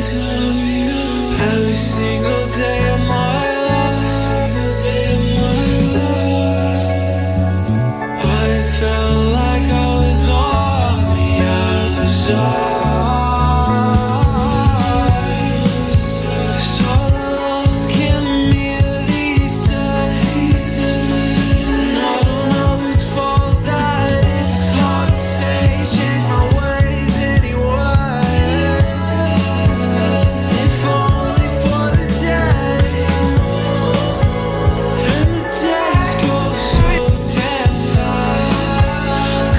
Every single day of my life, I felt like I was on the other side. So look at me these days, and I don't know whose fault that is. It's hard to say, change my ways anyway. If only for the day, and the days go so damn fast.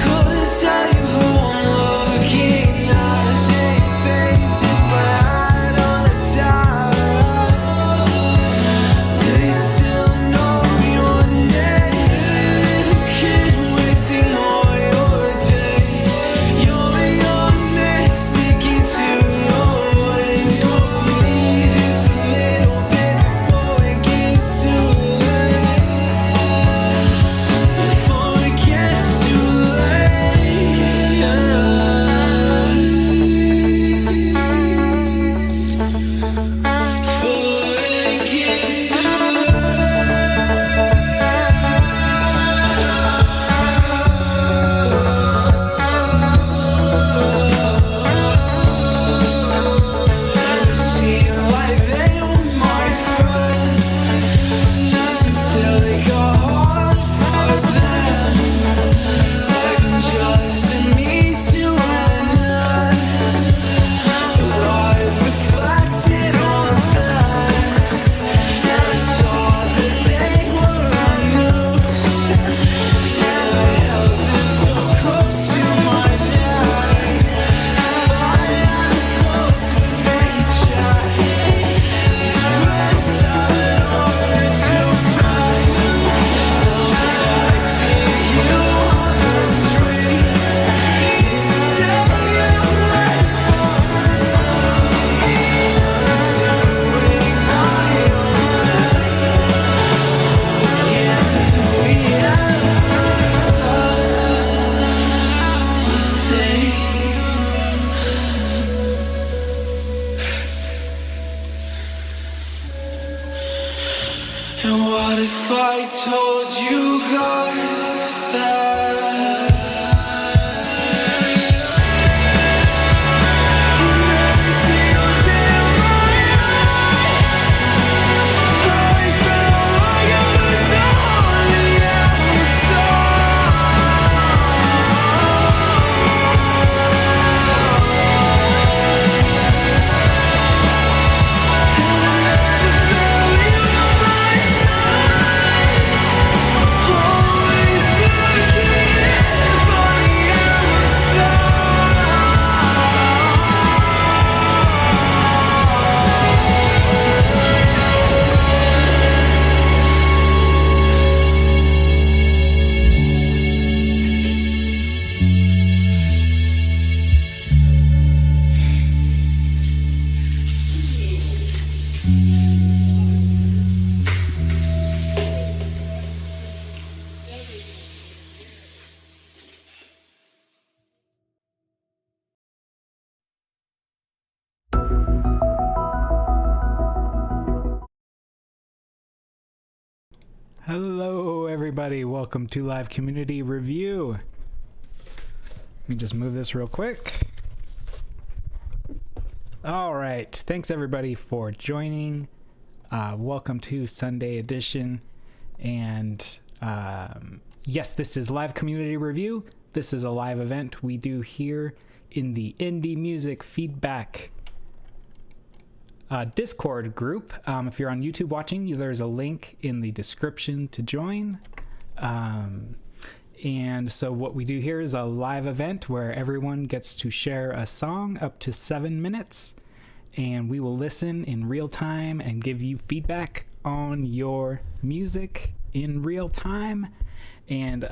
Couldn't tell you who I'm looking at. Say faith if I had all the time. Do you still know your name? Little kid wasting all your days. You're a young man sticking to your ways. Go for me just a little bit before it gets too late. Before it gets too late. Before it gets too late. See life ain't my friend, just until it got hard for them. Like just a means to an end, but I reflected on that, and I saw that they were unloose, and I held them so close to my neck. If I had a pulse with each eye, these breaths are in order to find. I see you on the street, stay away doing my own thing. We have a thing. And what if I told you guys that in every single day of my life, I felt like I was on the outside. And I never felt you on my side. Always looking for the outside. Hello, everybody. Welcome to Live Community Review. Let me just move this real quick. All right. Thanks, everybody, for joining. Welcome to Sunday edition. And yes, this is Live Community Review. This is a live event we do here in the Indie Music Feedback Discord group. If you're on YouTube watching, there's a link in the description to join. And so what we do here is a live event where everyone gets to share a song up to 7 minutes, and we will listen in real time and give you feedback on your music in real time. And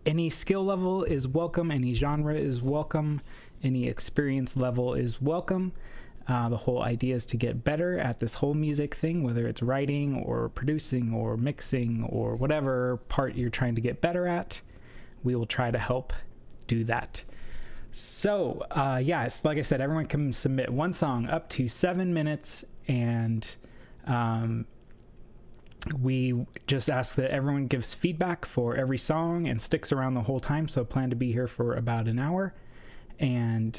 any skill level is welcome, any genre is welcome, any experience level is welcome. The whole idea is to get better at this whole music thing, whether it's writing or producing or mixing or whatever part you're trying to get better at. We will try to help do that. So, yeah, it's like I said, everyone can submit one song up to 7 minutes, and we just ask that everyone gives feedback for every song and sticks around the whole time. So plan to be here for about an hour. And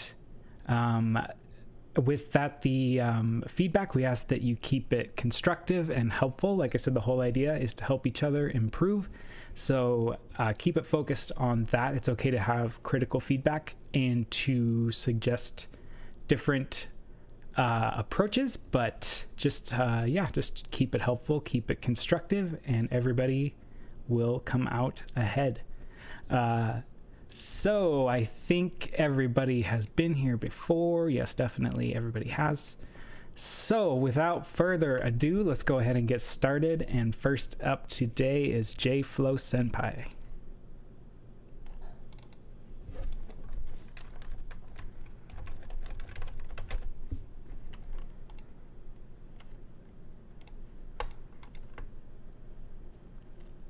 with that, the feedback, we ask that you keep it constructive and helpful. Like I said, the whole idea is to help each other improve. So keep it focused on that. It's okay to have critical feedback and to suggest different approaches, but just keep it helpful, keep it constructive, and everybody will come out ahead. So I think everybody has been here before. Yes, definitely everybody has. So without further ado, let's go ahead and get started. And first up today is J-Flow Senpai.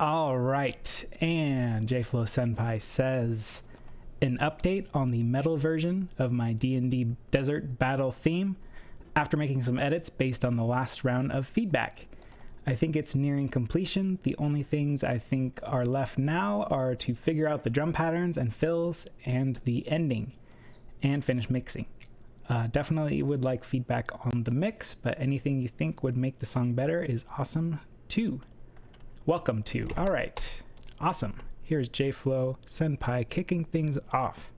All right, and J-Flow Senpai says, an update on the metal version of my D&D Desert Battle theme after making some edits based on the last round of feedback. I think it's nearing completion. The only things I think are left now are to figure out the drum patterns and fills and the ending and finish mixing. Definitely would like feedback on the mix, but anything you think would make the song better is awesome too. Welcome to. All right, awesome. Here's J-Flow Senpai kicking things off.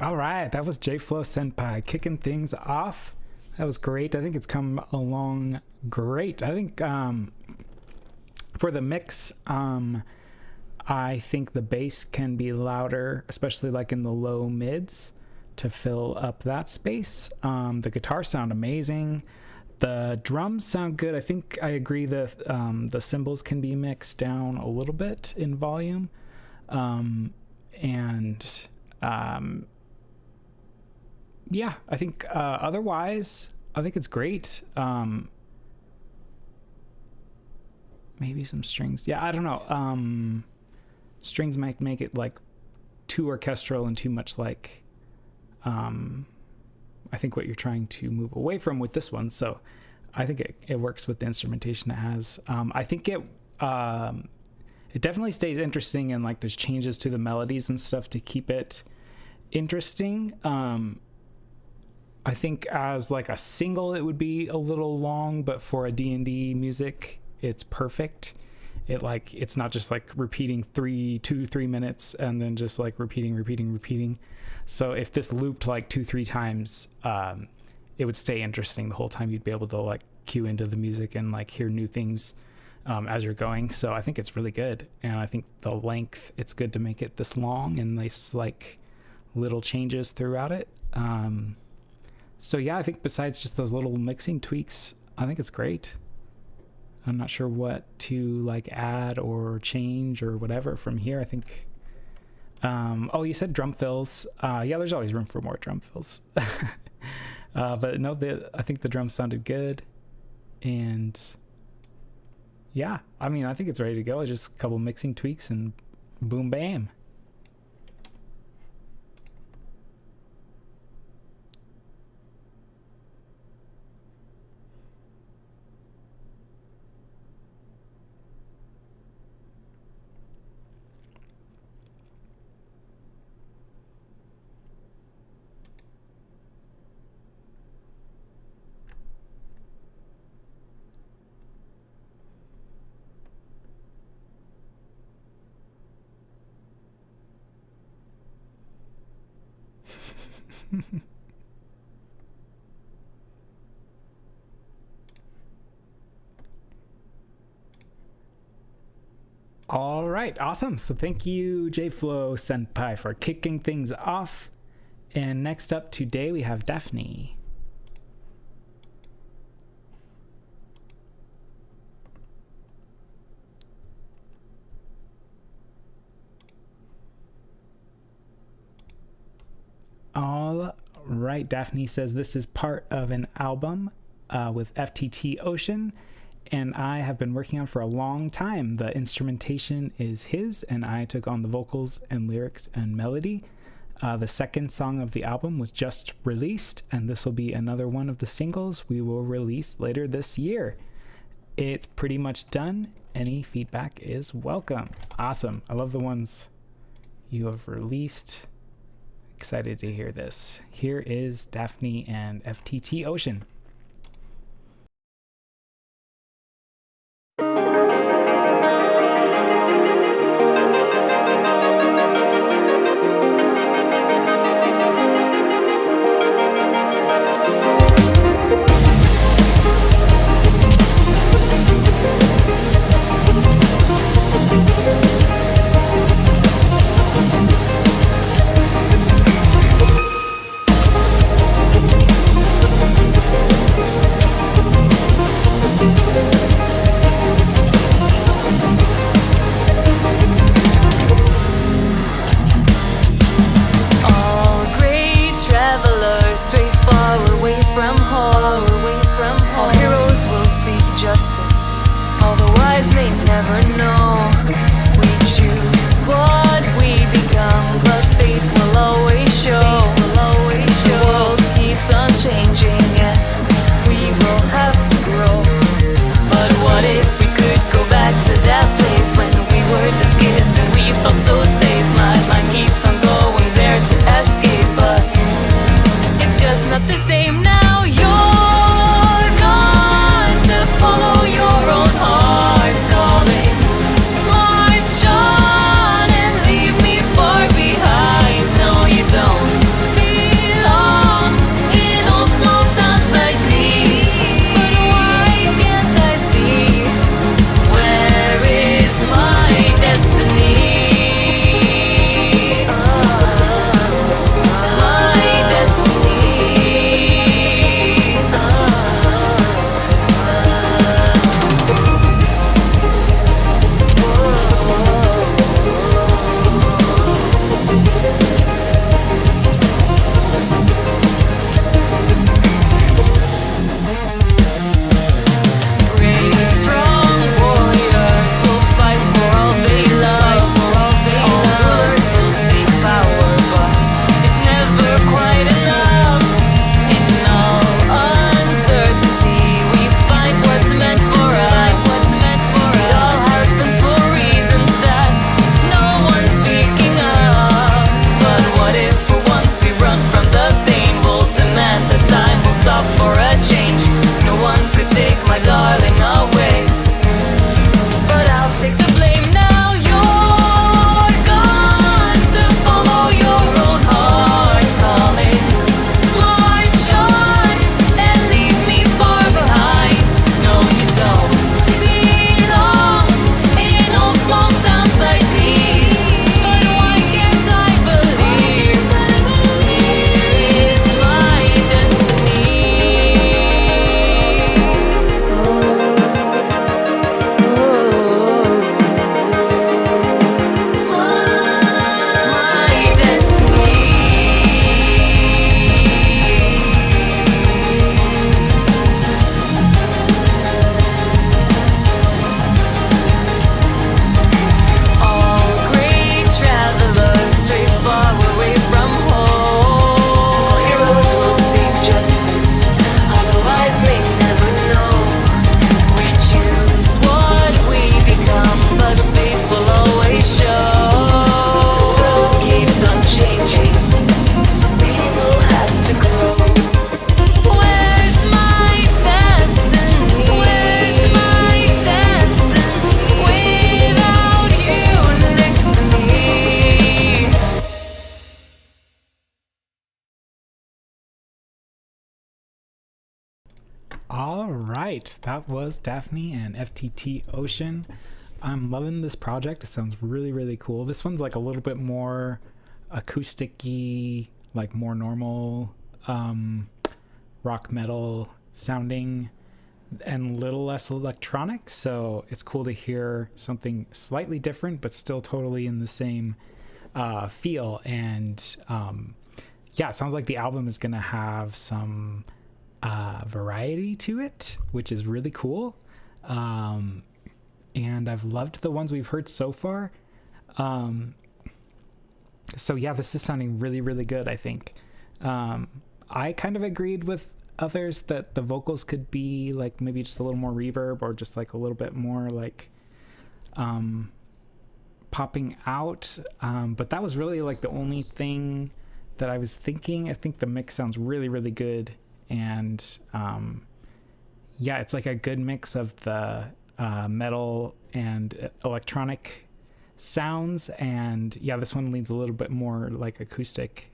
All right, that was J-Flow Senpai kicking things off. That was great. I think it's come along great. I think for the mix, I think the bass can be louder, especially like in the low mids to fill up that space. The guitars sound amazing. The drums sound good. I think I agree that the cymbals can be mixed down a little bit in volume. Yeah, I think otherwise, I think it's great. Maybe some strings. Yeah, I don't know. Strings might make it like too orchestral and too much like I think what you're trying to move away from with this one. So I think it works with the instrumentation it has. I think it definitely stays interesting, and like there's changes to the melodies and stuff to keep it interesting. I think as like a single it would be a little long, but for a D&D music it's perfect. It's not just like repeating 3 minutes and then just like repeating. So if this looped like 2-3 times, it would stay interesting the whole time. You'd be able to like cue into the music and like hear new things as you're going. So I think it's really good, and I think the length, it's good to make it this long and nice like little changes throughout it. So yeah, I think besides just those little mixing tweaks, I think it's great. I'm not sure what to like add or change or whatever from here. I think oh, you said drum fills. Yeah, there's always room for more drum fills. But no, I think the drums sounded good, and yeah, I mean, I think it's ready to go. Just a couple mixing tweaks and boom bam. All right, awesome. So thank you, JFlow Senpai, for kicking things off. And next up today, we have Daphne. All right, Daphne says this is part of an album with FTT Ocean, and I have been working on for a long time. The instrumentation is his, and I took on the vocals and lyrics and melody. The second song of the album was just released, and this will be another one of the singles we will release later this year. It's pretty much done. Any feedback is welcome. Awesome. I love the ones you have released. Excited to hear this. Here is Daphne and FTT Ocean. All right, that was Daphne and FTT Ocean. I'm loving this project. It sounds really, really cool. This one's like a little bit more acoustic-y, like more normal rock metal sounding and a little less electronic. So it's cool to hear something slightly different, but still totally in the same feel. And yeah, it sounds like the album is going to have some variety to it, which is really cool. And I've loved the ones we've heard so far. So yeah, this is sounding really, really good, I think. I kind of agreed with others that the vocals could be like maybe just a little more reverb or just like a little bit more like popping out. But that was really like the only thing that I was thinking. I think the mix sounds really, really good. And yeah, it's like a good mix of the metal and electronic sounds. And yeah, this one leans a little bit more like acoustic,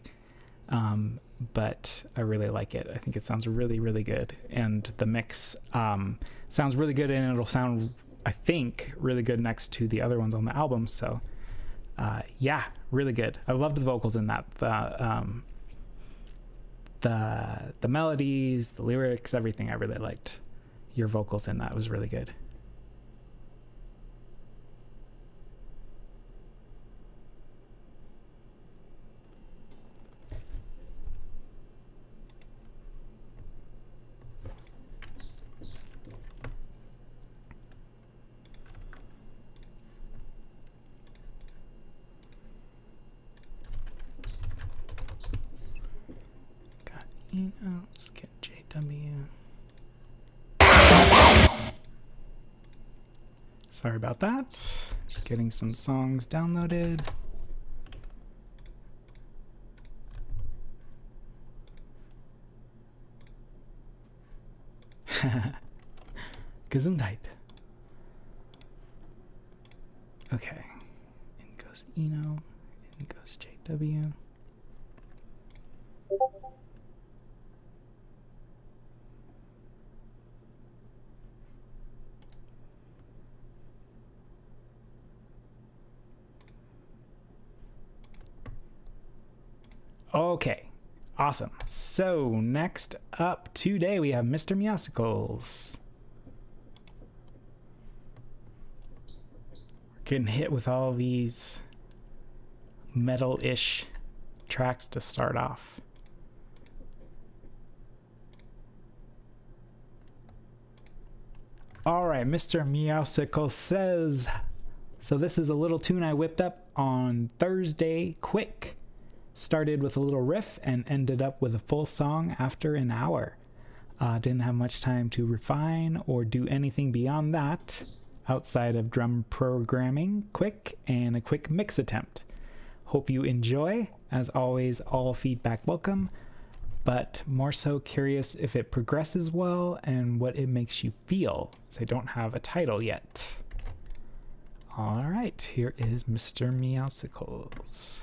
but I really like it. I think it sounds really, really good. And the mix sounds really good, and it'll sound, I think, really good next to the other ones on the album. So yeah, really good. I loved the vocals in that. The melodies, the lyrics, everything. I really liked your vocals in that. It was really good. Let's get JW. Sorry about that. Just getting some songs downloaded. Gesundheit. Okay. In goes Eno. In goes JW. Okay, awesome. So next up today we have Mr. Meowsicles. We're getting hit with all these metal-ish tracks to start off. All right, Mr. Meowsicles says, so this is a little tune I whipped up on Thursday quick. Started with a little riff and ended up with a full song after an hour. Didn't have much time to refine or do anything beyond that outside of drum programming quick and a quick mix attempt. Hope you enjoy. As always, all feedback welcome, but more so curious if it progresses well and what it makes you feel, as I don't have a title yet. All right, here is Mr. Meowsicles.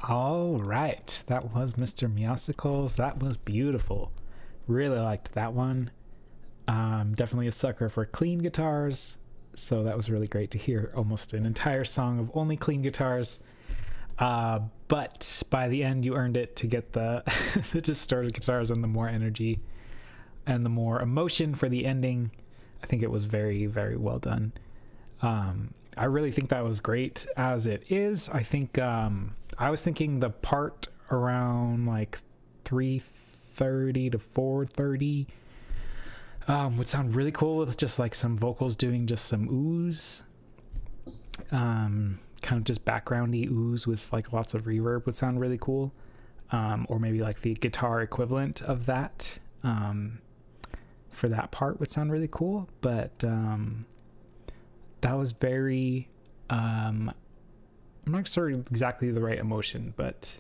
All right, that was Mr. Meowsicles. That was beautiful. Really liked that one. Definitely a sucker for clean guitars, so that was really great to hear almost an entire song of only clean guitars. But by the end, you earned it to get the, the distorted guitars and the more energy and the more emotion for the ending. I think it was very, very well done. I really think that was great as it is. I think I was thinking the part around like 3:30 to 4:30 would sound really cool with just like some vocals doing just some ooze. Kind of just backgroundy ooze with like lots of reverb would sound really cool. Or maybe like the guitar equivalent of that for that part would sound really cool. But that was very I'm not sure exactly the right emotion, but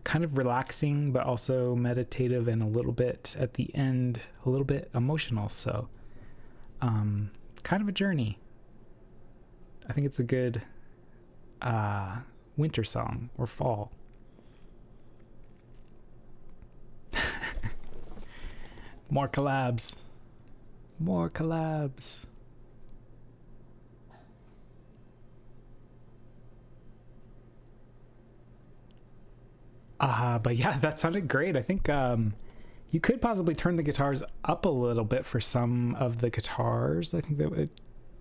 kind of relaxing, but also meditative, and a little bit at the end, a little bit emotional. So kind of a journey. I think it's a good winter song or fall. More collabs. More collabs. But yeah, that sounded great. I think you could possibly turn the guitars up a little bit for some of the guitars. I think that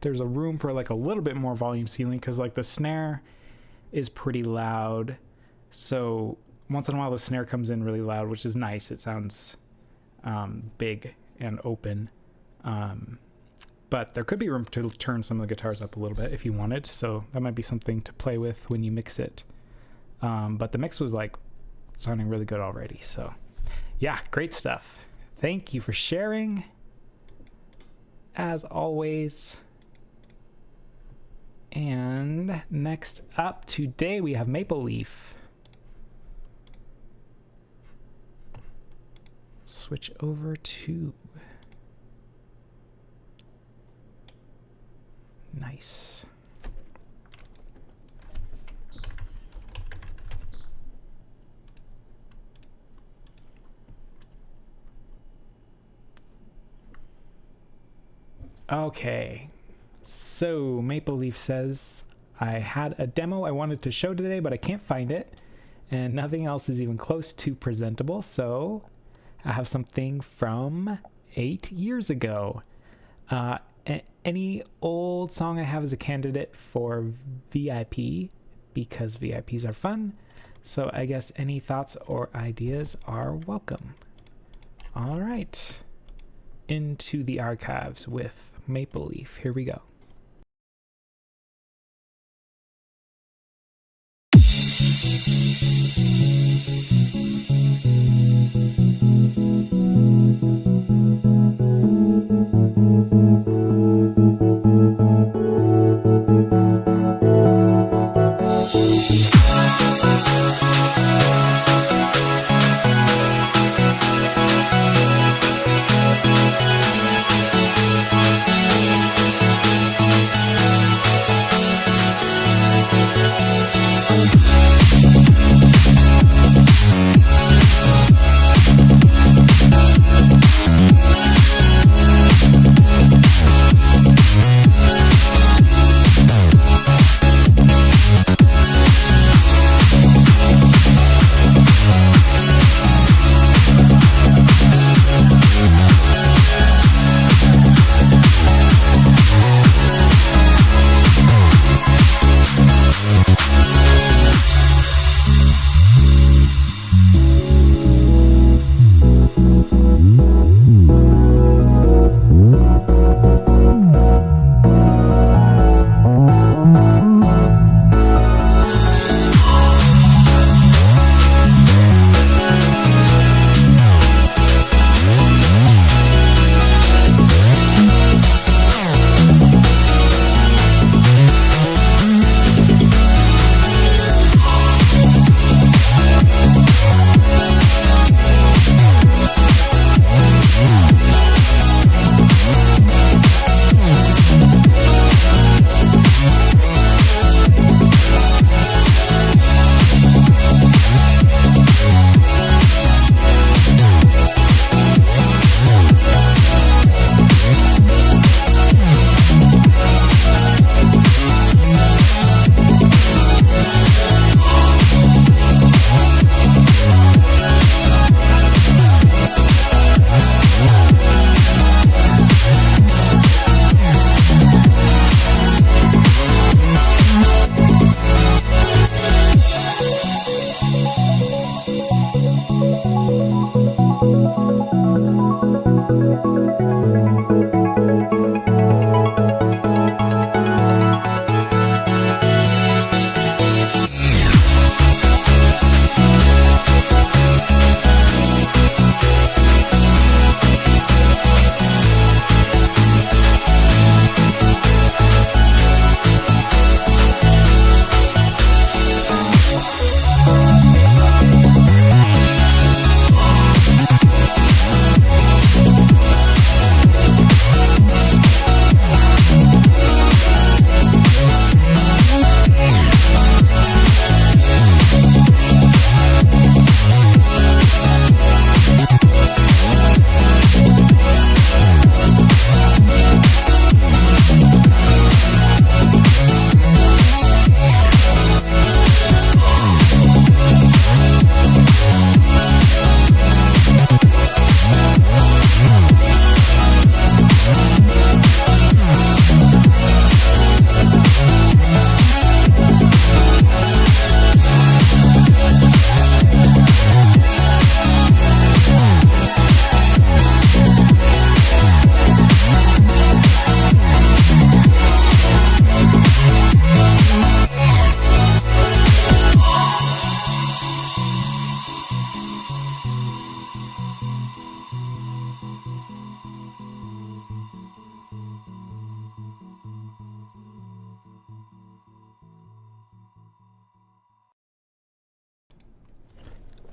there's a room for like a little bit more volume ceiling, because like the snare is pretty loud. So once in a while the snare comes in really loud, which is nice. It sounds big and open. But there could be room to turn some of the guitars up a little bit if you wanted. So that might be something to play with when you mix it. But the mix was like sounding really good already. So yeah, great stuff. Thank you for sharing, as always. And next up today we have Maple Leaf. Switch over to nice. Okay, so Maple Leaf says, I had a demo I wanted to show today, but I can't find it, and nothing else is even close to presentable, so I have something from 8 years ago. Any old song I have is a candidate for VIP, because VIPs are fun, so I guess any thoughts or ideas are welcome. All right, into the archives with Maple Leaf. Here we go.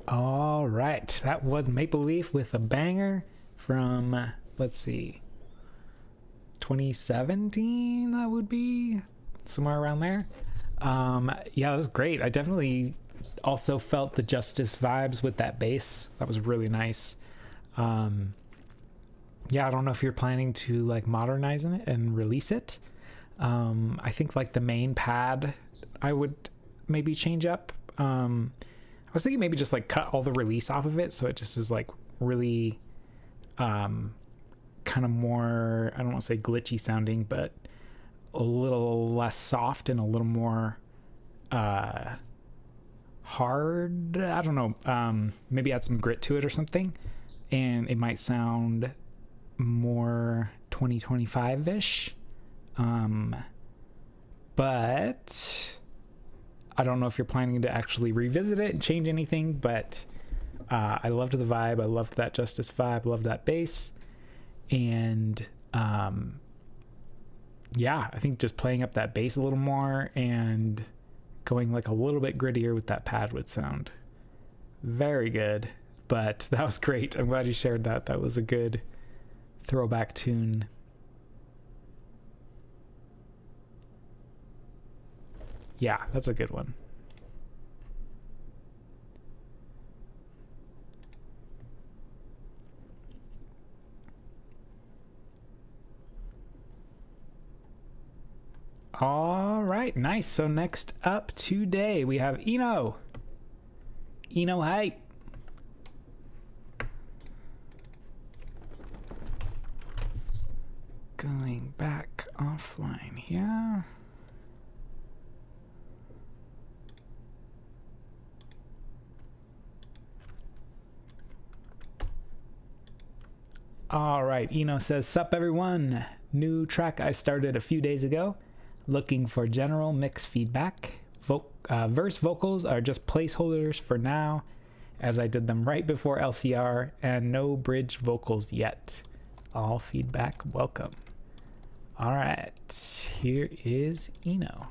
All right, that was Maple Leaf with a banger from, let's see, 2017, that would be somewhere around there. Yeah, it was great. I definitely also felt the Justice vibes with that bass. That was really nice. Yeah, I don't know if you're planning to like modernize it and release it. I think like the main pad I would maybe change up. I was thinking maybe just like cut all the release off of it so it just is like really kind of more, I don't want to say glitchy sounding, but a little less soft and a little more hard. I don't know. Maybe add some grit to it or something, and it might sound more 2025-ish. But I don't know if you're planning to actually revisit it and change anything, but I loved the vibe. I loved that Justice vibe. Loved that bass. And yeah, I think just playing up that bass a little more and going like a little bit grittier with that pad would sound very good. But that was great. I'm glad you shared that. That was a good throwback tune. Yeah, that's a good one. All right, nice. So next up today we have Eno. Eno Hype. Going back offline here. All right, Eno says, "Sup everyone, new track I started a few days ago. Looking for general mix feedback. Verse vocals are just placeholders for now, as I did them right before LCR, and no bridge vocals yet. All feedback welcome." All right, here is Eno.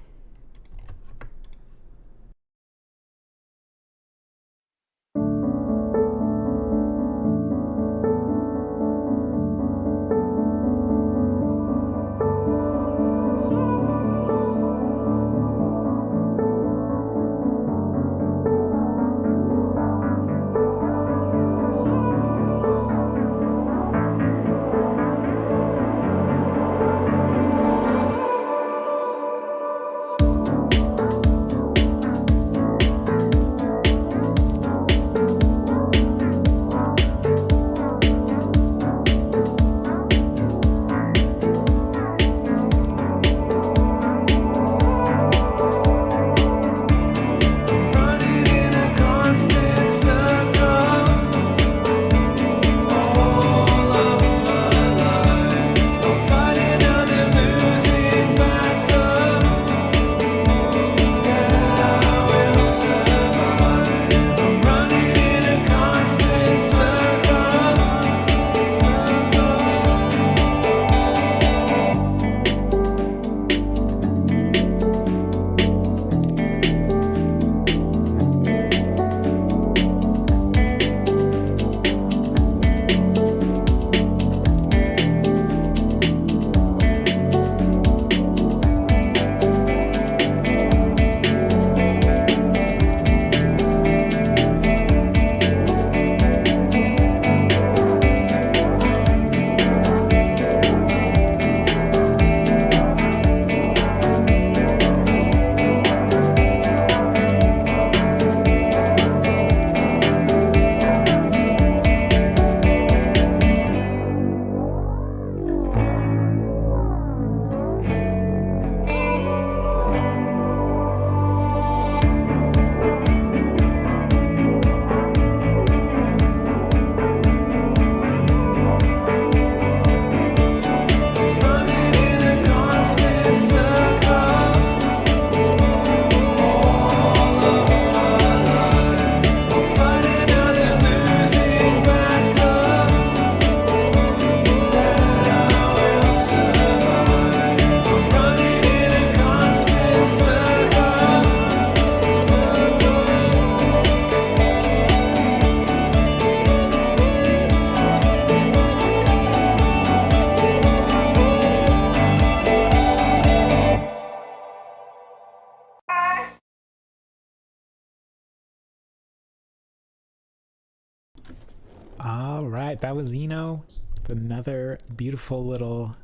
All right, that was Eno. Another beautiful little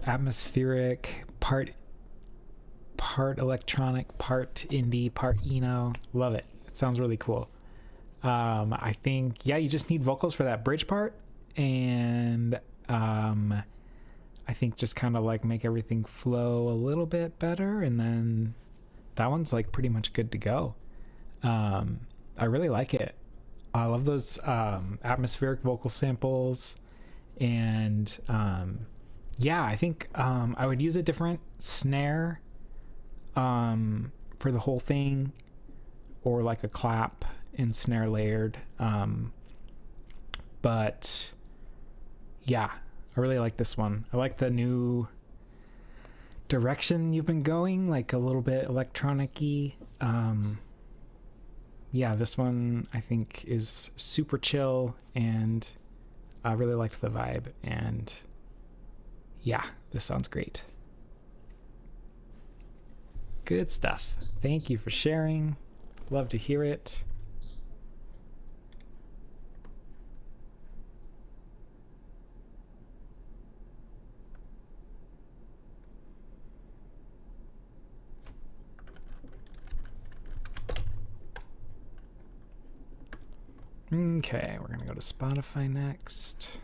atmospheric, part electronic, part indie, part Eno. Love it. It sounds really cool. I think, yeah, you just need vocals for that bridge part, and I think just kind of like make everything flow a little bit better, and then that one's like pretty much good to go. I really like it. I love those atmospheric vocal samples, and yeah, I think I would use a different snare for the whole thing, or like a clap and snare layered. But yeah, I really like this one. I like the new direction you've been going, like a little bit electronic-y. Yeah, this one I think is super chill, and I really liked the vibe, and yeah, this sounds great. Good stuff. Thank you for sharing. Love to hear it. Okay, we're gonna go to Spotify next.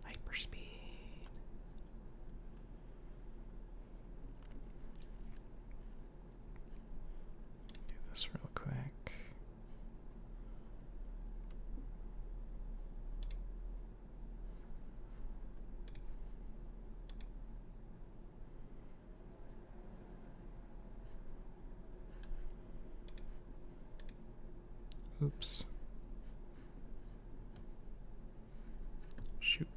Hyperspeed. Do this real quick. Oops. Shoot.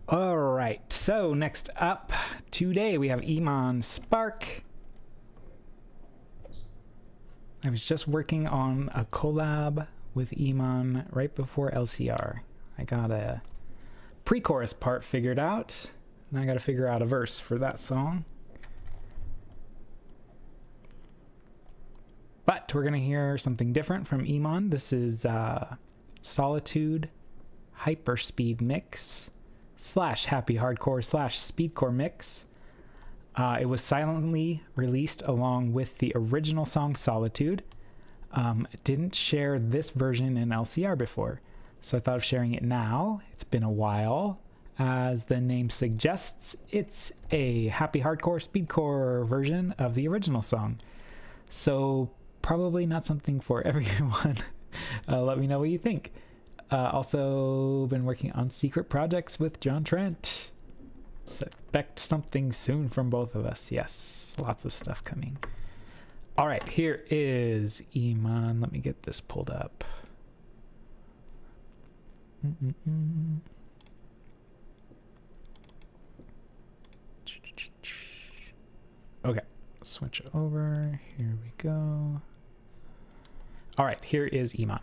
All right, so next up today we have Iman Spark. I was just working on a collab with Iman right before LCR. I got a pre-chorus part figured out, and I got to figure out a verse for that song. But we're going to hear something different from Iman. This is Solitude Hyperspeed Mix / Happy Hardcore / Speedcore Mix. It was silently released along with the original song Solitude. Didn't share this version in LCR before, so I thought of sharing it now. It's been a while. As the name suggests, it's a happy hardcore speedcore version of the original song. So probably not something for everyone. Let me know what you think. Also been working on secret projects with John Trent. Expect something soon from both of us. Yes, lots of stuff coming. All right, here is Iman. Let me get this pulled up. Okay, switch over. Here we go. All right, here is Iman.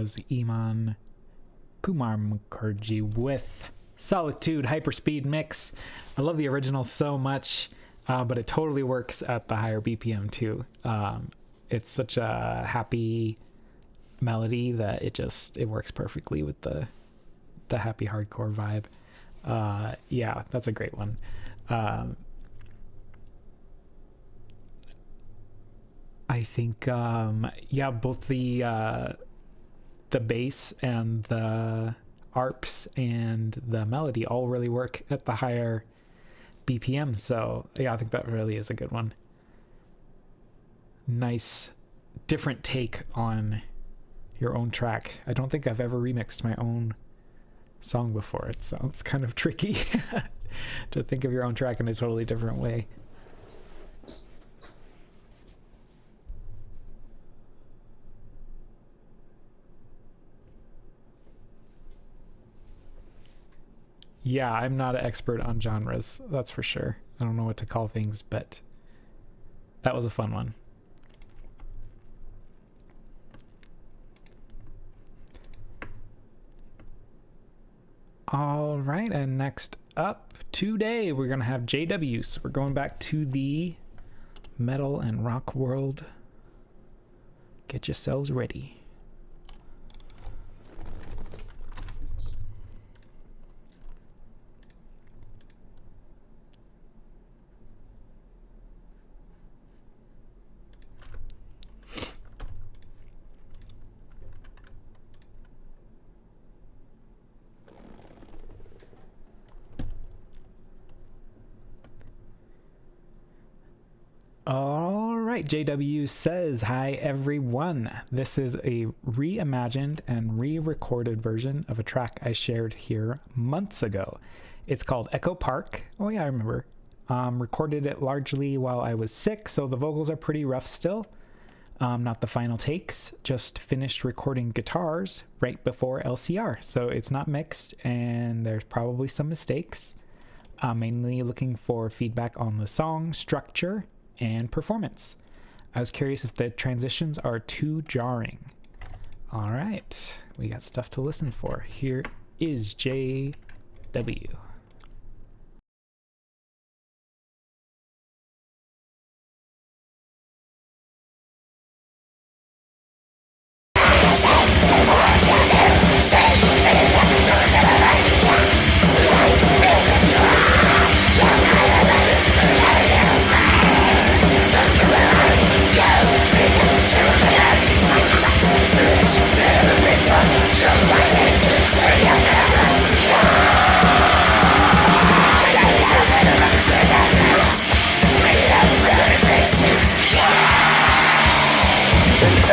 was Iman Kumar Mukherjee with Solitude Hyperspeed Mix. I love the original so much, but it totally works at the higher BPM too. It's such a happy melody that it works perfectly with the happy hardcore vibe. Yeah, that's a great one. I think both the bass and the arps and the melody all really work at the higher BPM. So yeah, I think that really is a good one. Nice different take on your own track. I don't think I've ever remixed my own song before. It sounds kind of tricky to think of your own track in a totally different way. Yeah, I'm not an expert on genres, that's for sure. I don't know what to call things, but that was a fun one. All right, and next up today, we're going to have JW. So we're going back to the metal and rock world. Get yourselves ready. All right, JW says, hi everyone. This is a reimagined and re-recorded version of a track I shared here months ago. It's called Echo Park. Oh yeah, I remember. Recorded it largely while I was sick, so the vocals are pretty rough still. Not the final takes, just finished recording guitars right before LCR. So it's not mixed and there's probably some mistakes. Mainly looking for feedback on the song structure and performance. I was curious if the transitions are too jarring. All right, we got stuff to listen for. Here is JW.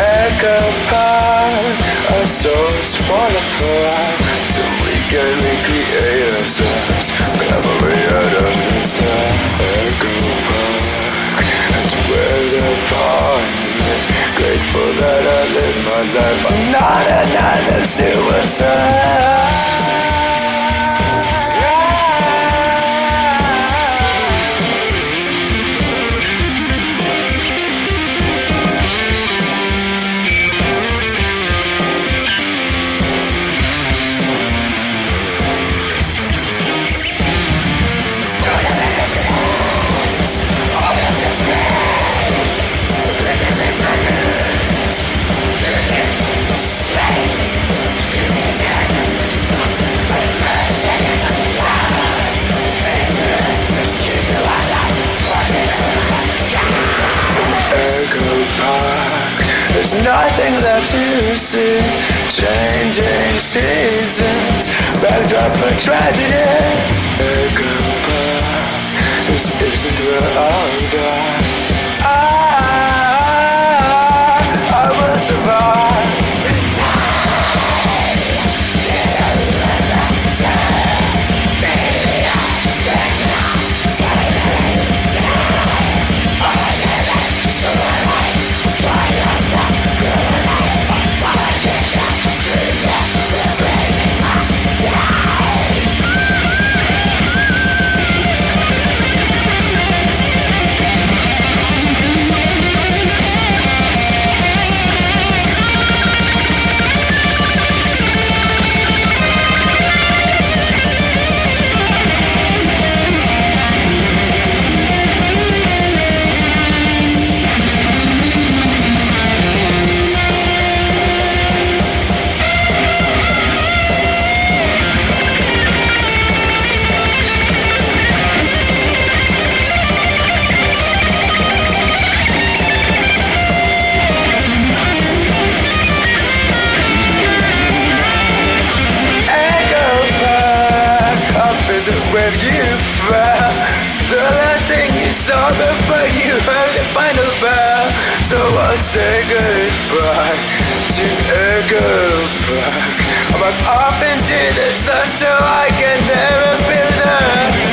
Echo Park, our souls fall apart, so we can recreate ourselves, collaborate on this Echo Park, that's where they'll find me. Grateful that I live my life, I'm not another suicide. There's nothing left to see. Changing seasons, backdrop for tragedy. Echo Park, this isn't where I'll die. I will survive. was when you fell. The last thing you saw before you heard the final bell. So I'll say goodbye to Echo Park. I'm up into the sun so I can never feel there.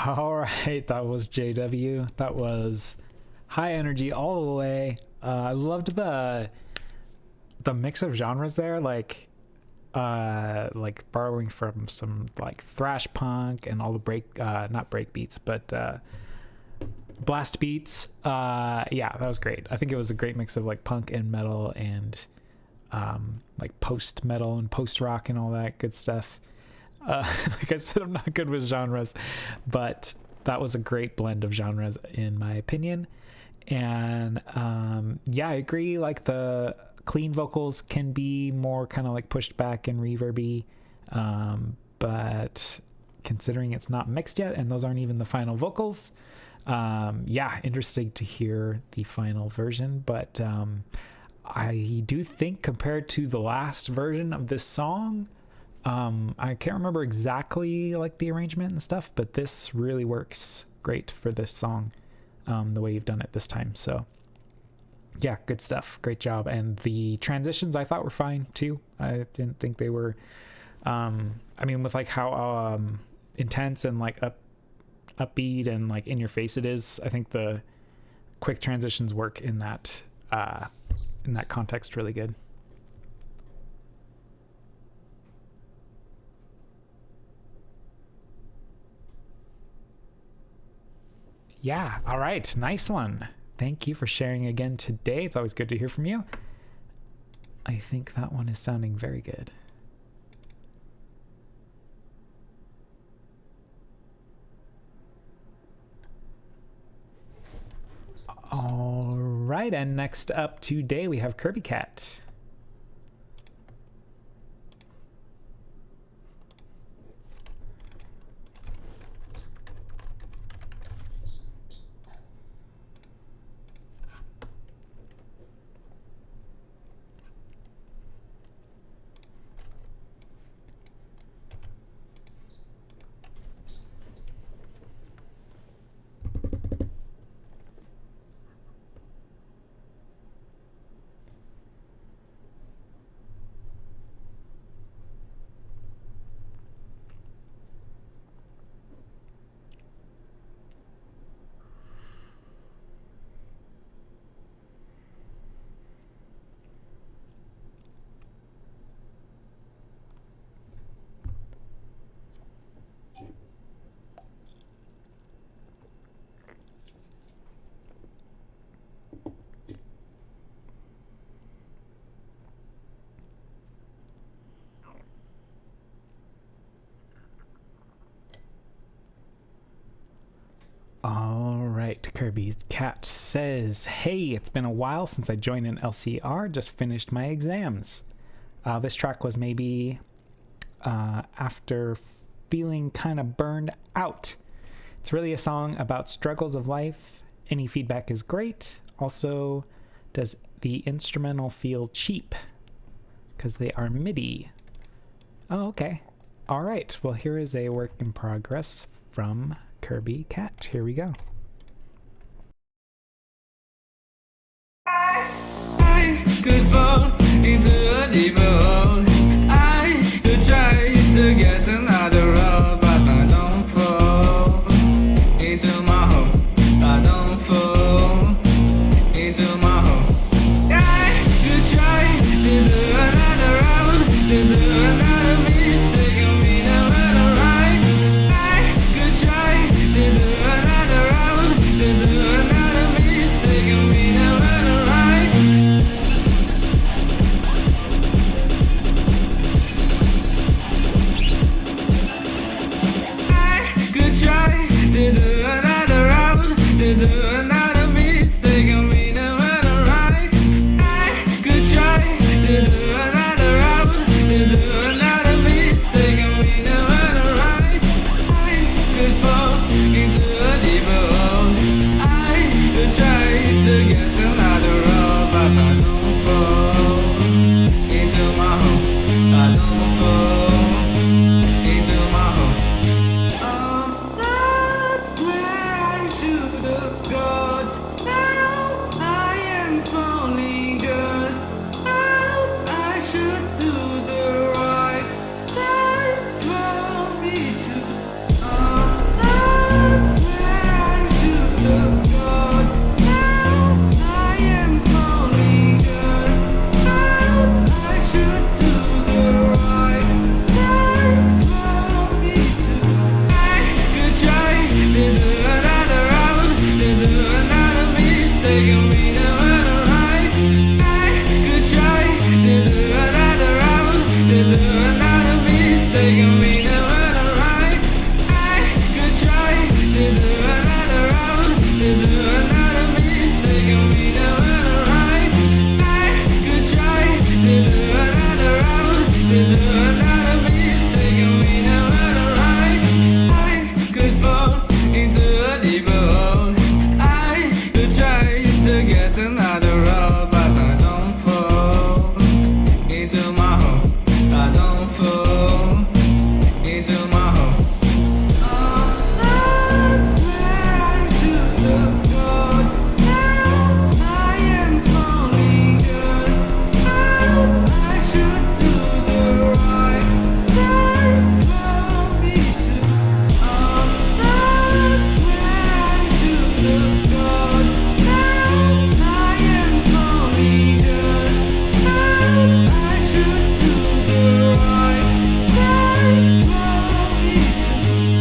All right, that was JW. That was high energy all the way. I loved the mix of genres there, like borrowing from some like thrash punk and all the not break beats, but blast beats. Yeah, that was great. I think it was a great mix of like punk and metal and like post metal and post rock and all that good stuff. Like I said, I'm not good with genres, but that was a great blend of genres in my opinion. And yeah, I agree, like the clean vocals can be more kind of like pushed back and reverby, but considering it's not mixed yet and those aren't even the final vocals, yeah, interesting to hear the final version. But I do think compared to the last version of this song, I can't remember exactly like the arrangement and stuff, but this really works great for this song, the way you've done it this time. So yeah, good stuff. Great job. And the transitions I thought were fine too. I didn't think they were, I mean, with like how intense and like upbeat and like in your face it is, I think the quick transitions work in that context really good. Yeah, all right, nice one. Thank you for sharing again today. It's always good to hear from you. I think that one is sounding very good. All right, and next up today we have Kirby Cat. All right, Kirby Cat says, hey, it's been a while since I joined an LCR, just finished my exams. This track was maybe after feeling kind of burned out. It's really a song about struggles of life. Any feedback is great. Also, does the instrumental feel cheap? Because they are MIDI. Oh, okay. All right, well, here is a work in progress from Kirby Cat. Here we go. I could fall into a deeper hole. I could try to get another road, but I don't fall into my hole. I don't fall into my hole. I could try to do another road, to do another mistake, and be never right. I could try to do another road, to do another mistake, and be never right. have got. Now I am falling just out. I should do the right time for me to where I should have got. Now I am falling just out. I should do the right time for me to. I could try to do another round, to do another mistake, and we never right. I could try to do another round, to do another mistake, and we never right. I could try to do another round, to do another mistake, and we never right. I could try to do another round, to do another mistake, and we never right. I could fall into a deeper hole. I could try to get another road, but I don't fall into my hole. I don't fall into my hole. Where I should have got. Now I am falling just out. I should do the right time for me to. Where I should have got. Now I am falling just out. I should do the right time for me to.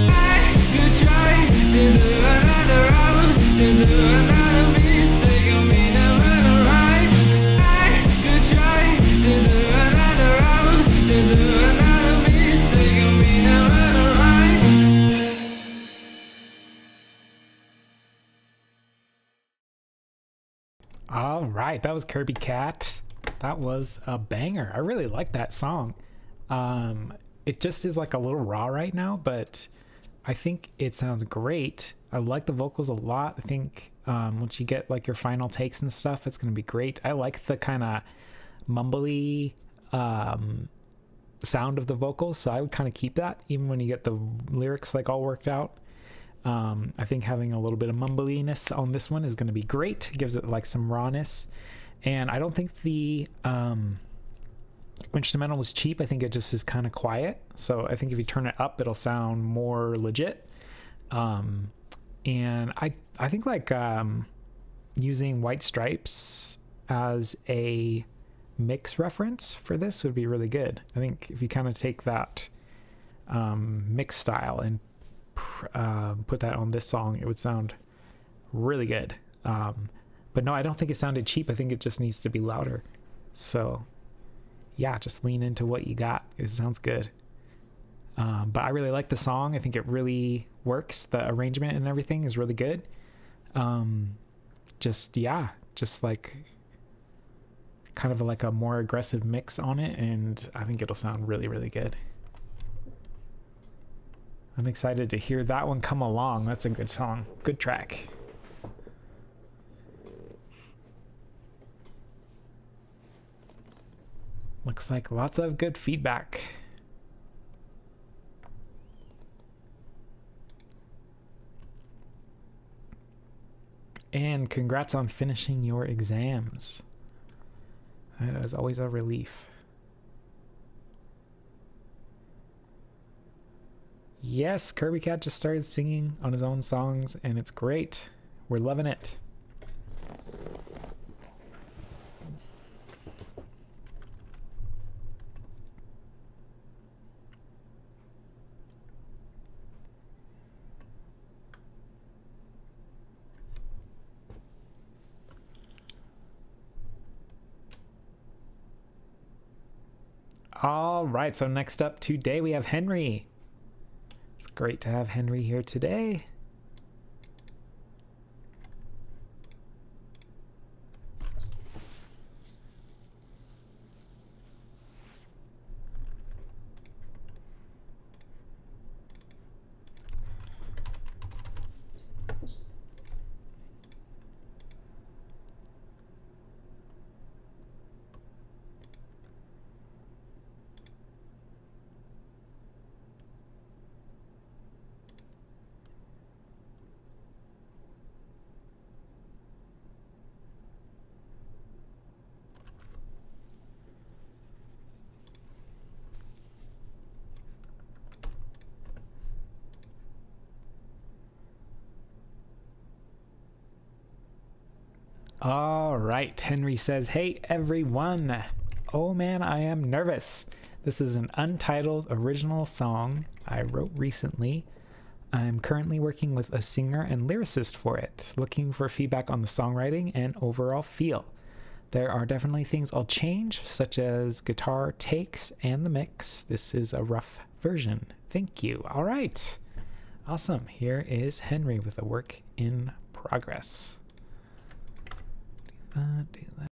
I could try to do another round, to do another mistake, and we never right. I could try to do another round, to do another mistake, and we never right. All right, that was Kirby Cat. That was a banger. I really like that song. It just is like a little raw right now, but I think it sounds great. I like the vocals a lot. I think once you get like your final takes and stuff, it's gonna be great. I like the kind of mumbly sound of the vocals, so I would kind of keep that even when you get the lyrics like all worked out. I think having a little bit of mumbliness on this one is going to be great. It gives it like some rawness, and I don't think the instrumental was cheap. I think it just is kind of quiet, so I think if you turn it up it'll sound more legit. And I think like using White Stripes as a mix reference for this would be really good. I think if you kind of take that mix style and put that on this song, it would sound really good. But no, I don't think it sounded cheap. I think it just needs to be louder. So yeah, just lean into what you got. It sounds good. But I really like the song. I think it really works. The arrangement and everything is really good. Just like kind of like a more aggressive mix on it, and I think it'll sound really, really good. I'm excited to hear that one come along. That's a good song. Good track. Looks like lots of good feedback. And congrats on finishing your exams. That is always a relief. Yes, Kirby Cat just started singing on his own songs, and it's great. We're loving it. All right, so next up today we have Henry. It's great to have Henry here today. All right. Henry says, "Hey everyone. Oh man, I am nervous. This is an untitled original song I wrote recently. I'm currently working with a singer and lyricist for it, looking for feedback on the songwriting and overall feel. There are definitely things I'll change, such as guitar takes and the mix. This is a rough version. Thank you." All right. Awesome. Here is Henry with a work in progress. Do that.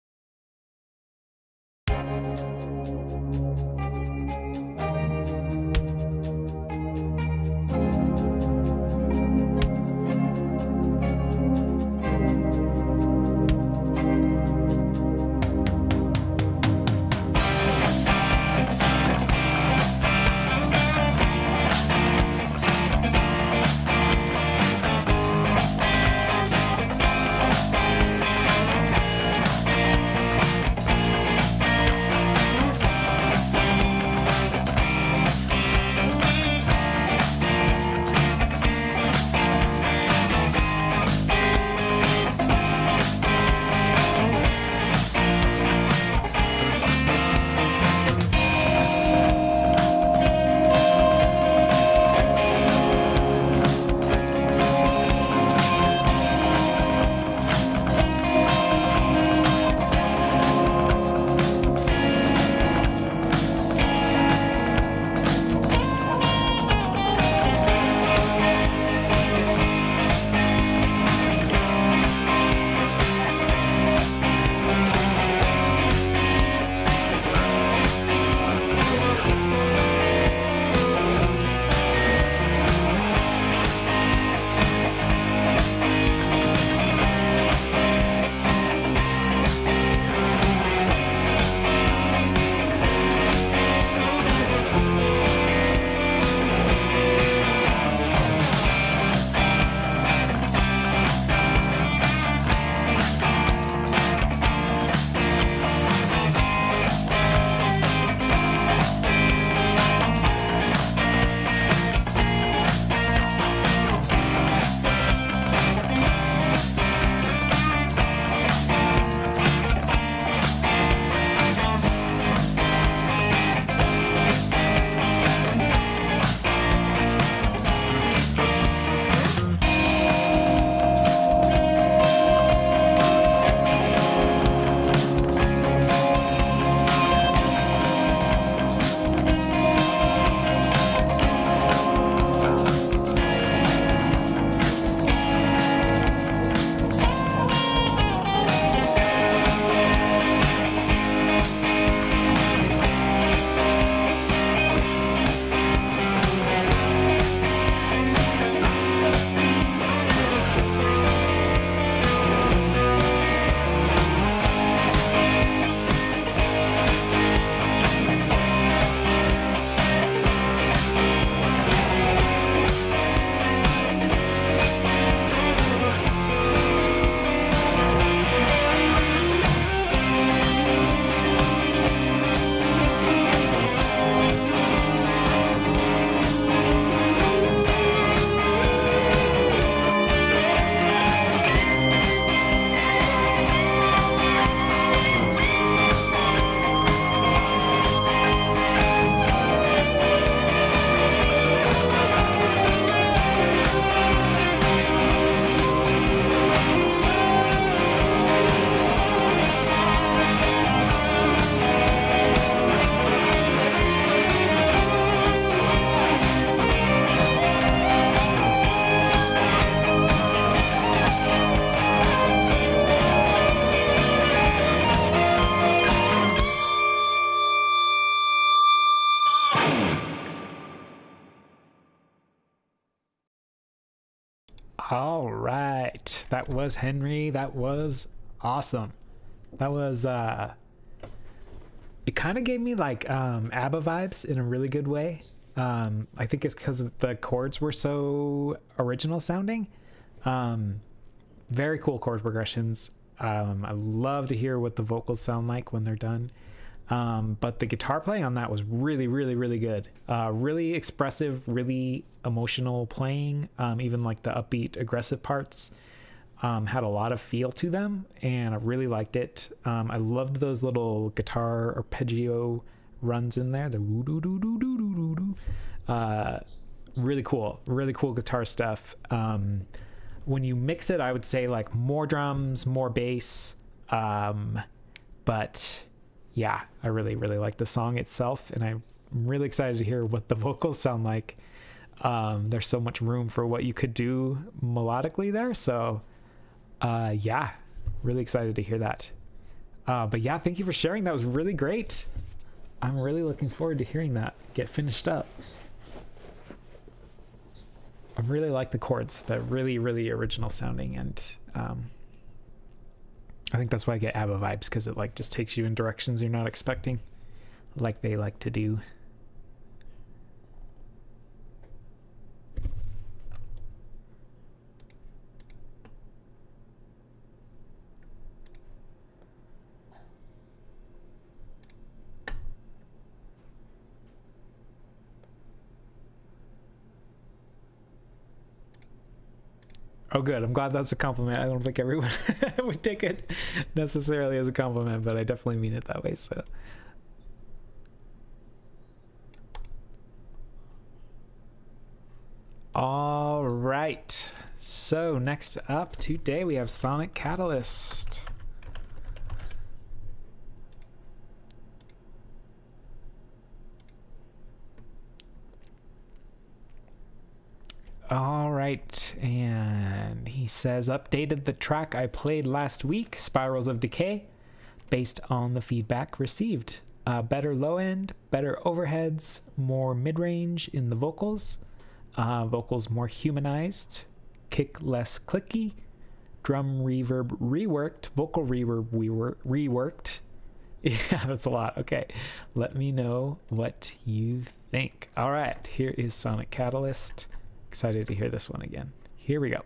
All right. That was Henry. That was awesome. That was it kind of gave me like ABBA vibes in a really good way. I think it's because the chords were so original sounding. Very cool chord progressions. I love to hear what the vocals sound like when they're done. But the guitar playing on that was really, really, really good. Really expressive, really emotional playing. Even like the upbeat, aggressive parts. had a lot of feel to them, and I really liked it. I loved those little guitar arpeggio runs in there. The really cool guitar stuff. When you mix it, I would say like more drums, more bass. But yeah, I really like the song itself, and I'm really excited to hear what the vocals sound like. There's so much room for what you could do melodically there. So yeah, really excited to hear that. But yeah, thank you for sharing. That was really great. I'm really looking forward to hearing that get finished up. I really like the chords. They're really original sounding, and I think that's why I get ABBA vibes, because it like just takes you in directions you're not expecting, like they like to do. Oh, good. I'm glad that's a compliment. I don't think everyone would take it necessarily as a compliment, but I definitely mean it that way. So, all right. So next up today we have Sonic Catalyst. All right, and he says, updated the track I played last week, Spirals of Decay, based on the feedback received. Better low end, better overheads, more mid-range in the vocals, vocals more humanized, kick less clicky, drum reverb reworked, vocal reverb reworked. Yeah, that's a lot. Okay, let me know what you think. All right, here is Sonic Catalyst. Excited to hear this one again. Here we go.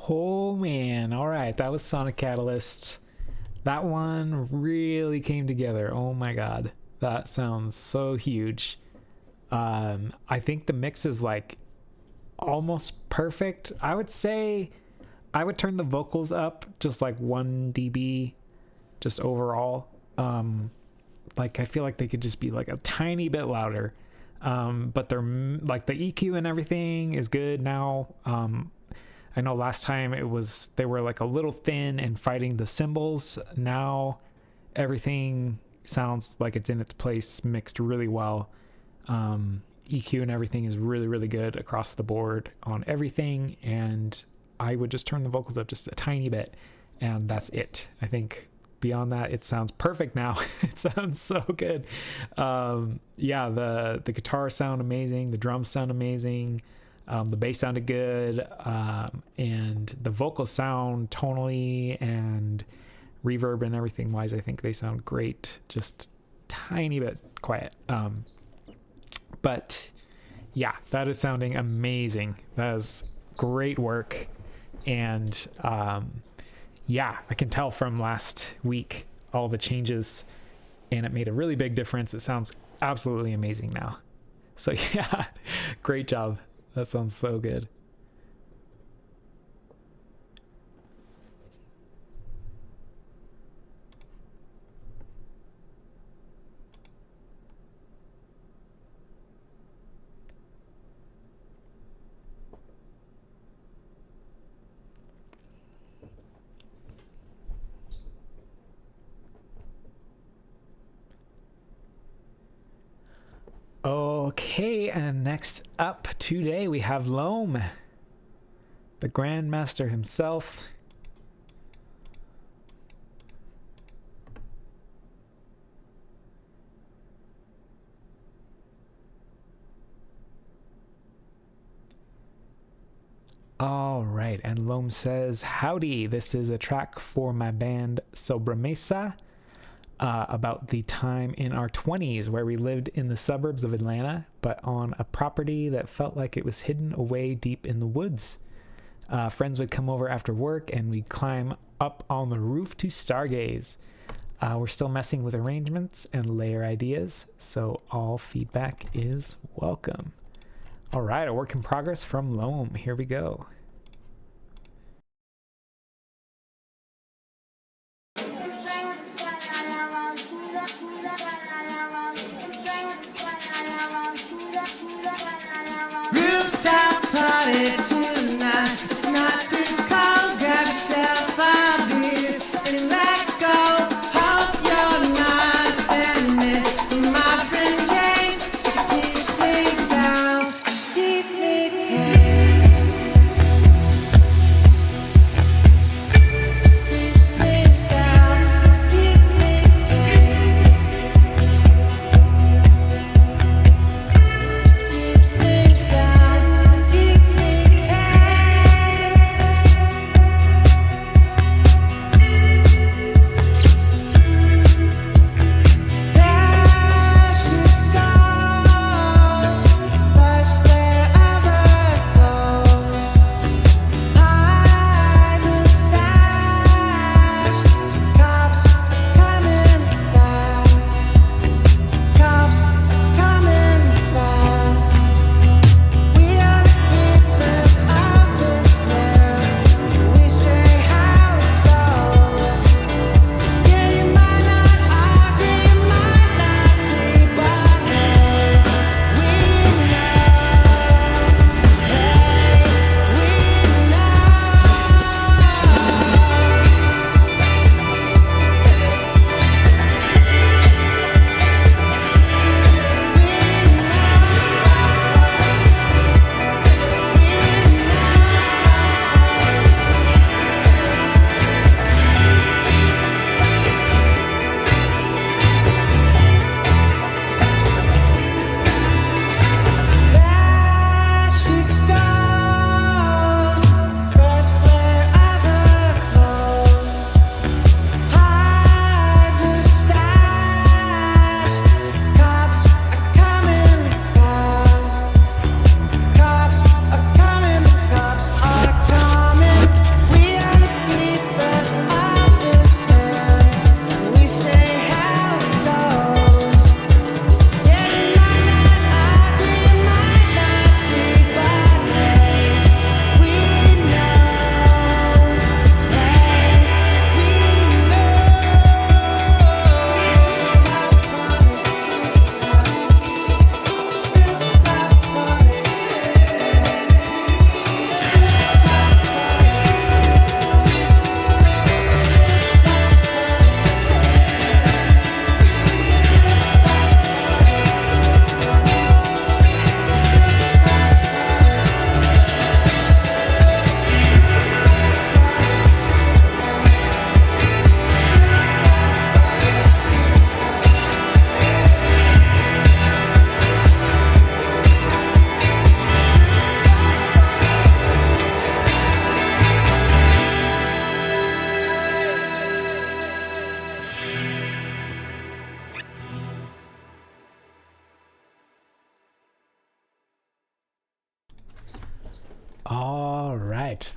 Oh man, all right, that was Sonic Catalyst. That one really came together. Oh my god, that sounds so huge. I think the mix is like almost perfect. I would say I would turn the vocals up just like 1 dB just overall. Like I feel like they could just be like a tiny bit louder. But they're like the EQ and everything is good now. I know last time they were like a little thin and fighting the cymbals. Now everything sounds like it's in its place, mixed really well. EQ and everything is really, really good across the board on everything. And I would just turn the vocals up just a tiny bit, and that's it. I think beyond that, it sounds perfect now. It sounds so good. Yeah, the guitars sound amazing. The drums sound amazing. The bass sounded good. And the vocals sound tonally and reverb and everything wise, I think they sound great. Just tiny bit quiet. But yeah, that is sounding amazing. That is great work. And yeah, I can tell from last week all the changes, and it made a really big difference. It sounds absolutely amazing now. So yeah, great job. That sounds so good. Okay, and next up today we have Loam, the Grandmaster himself. All right, and Loam says, howdy, this is a track for my band Sobremesa. About the time in our 20s where we lived in the suburbs of Atlanta, but on a property that felt like it was hidden away deep in the woods. Friends would come over after work and we'd climb up on the roof to stargaze. We're still messing with arrangements and layer ideas, so all feedback is welcome. All right, a work in progress from Loam. Here we go. Rooftop party tonight. It's not too cold. Grab yourself a beer and let go. Hope you're not offended. My friend Jane, she keeps things down. Keep me tame. Keeps things down. Keep me tame.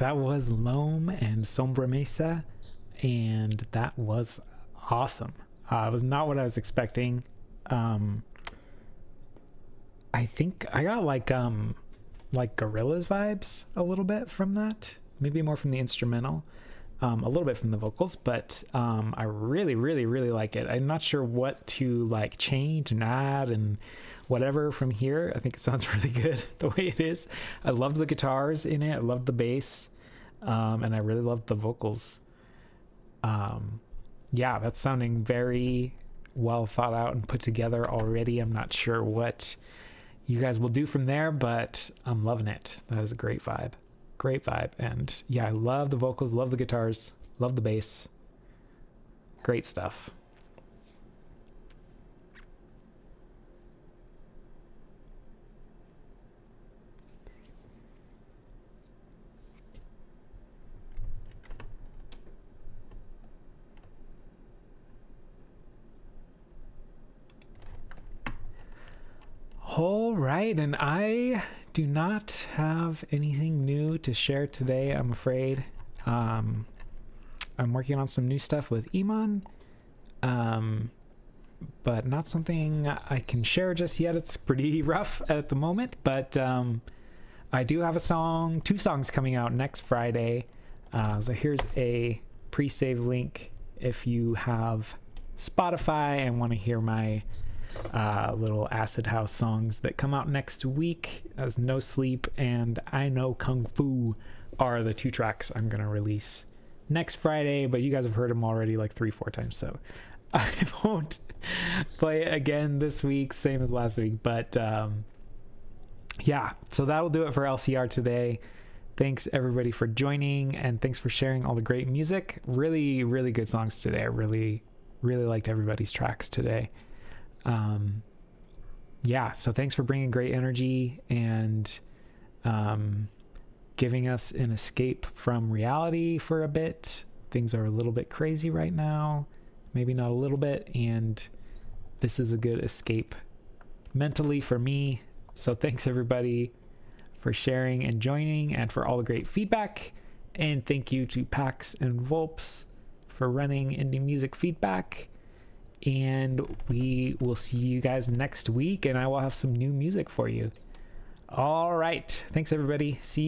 that was Loam and Sombra Mesa, and that was awesome. It was not what I was expecting. I think I got like Gorillaz vibes a little bit from that, maybe more from the instrumental, a little bit from the vocals, but I really like it. I'm not sure what to like change and add and whatever from here. I think it sounds really good the way it is. I loved the guitars in it. I loved the bass, and I really loved the vocals. Yeah, that's sounding very well thought out and put together already. I'm not sure what you guys will do from there, but I'm loving it. That was a great vibe. And yeah, I love the vocals, love the guitars, love the bass. Great stuff. All right, and I do not have anything new to share today, I'm afraid. I'm working on some new stuff with Iman, but not something I can share just yet. It's pretty rough at the moment, but I do have two songs coming out next Friday. So here's a pre-save link if you have Spotify and want to hear my little acid house songs that come out next week, as No Sleep and I Know Kung Fu are the two tracks I'm gonna release next Friday, but you guys have heard them already like 3-4 times, so I won't play it again this week, same as last week. But yeah, so that'll do it for LCR today. Thanks everybody for joining, and thanks for sharing all the great music. Really good songs today. I really liked everybody's tracks today. Yeah, so thanks for bringing great energy and giving us an escape from reality for a bit. Things are a little bit crazy right now, maybe not a little bit, and this is a good escape mentally for me. So thanks everybody for sharing and joining, and for all the great feedback. And thank you to Pax and Volps for running indie music feedback. And we will see you guys next week, and I will have some new music for you. All right. Thanks, everybody. See you.